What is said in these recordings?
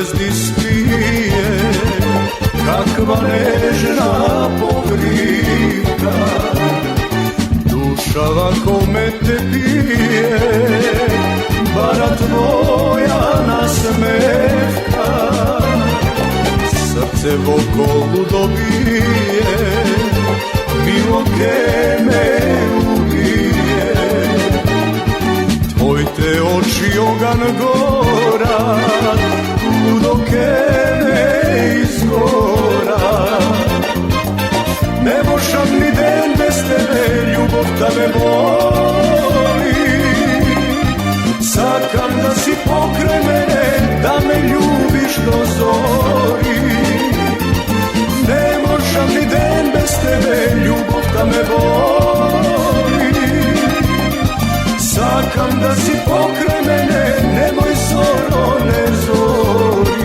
zvezdi spije, kakva nežna pokrivka. Duša kome te pije, bara tvoja nasmehka. Srce vokolu dobije, bilo ke me ubije. Tvoj te oči ogan gora, ludo ke me izgora. Ne možam ni den bez tebe, ljubov da me boli. Sakam da si pokraj mene, da me ljubiš do zori. Ne možam ni den bez tebe, ljubov da me boli. Sakam da si pokraj mene, nemoj zoro, ne zori.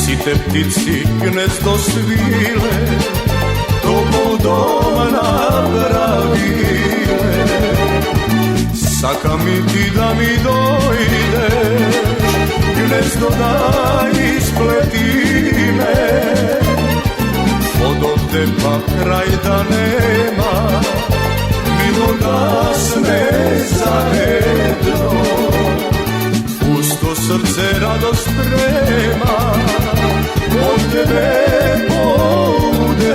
Site ptici gnezdo svile, topol dom napravile. Sakam i ti da mi dojdeš, gnezdo da ispletime. Od ovde pa kraj da nema, milo nas ne zajedno. Pusto srce radost prema, od tebe poludelo.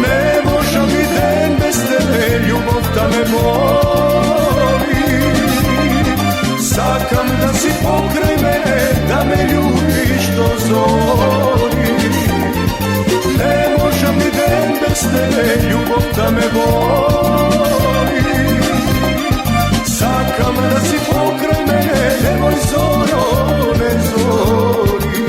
Ne možem ni den bez tebe, ljubov da me boli. Sakam da si pokraj mene, da me ljubiš do zori. Ne možem ni den bez tebe, ljubov da me boli. Sakam da si pokraj mene, nemoj zoro, ne zori.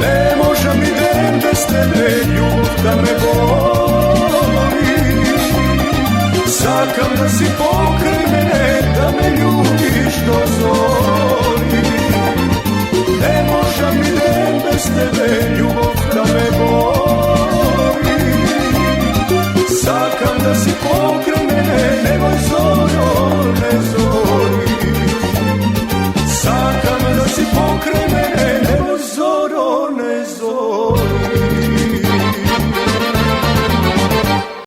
Ne možem ni den bez tebe, ljubov da me boli. Sakam da si pokraj mene, da me ljubiš do zori. Ne možem ni den bez tebe, ljubov da me boli. Sakam da si pokraj mene, nemoj zoro, ne zori.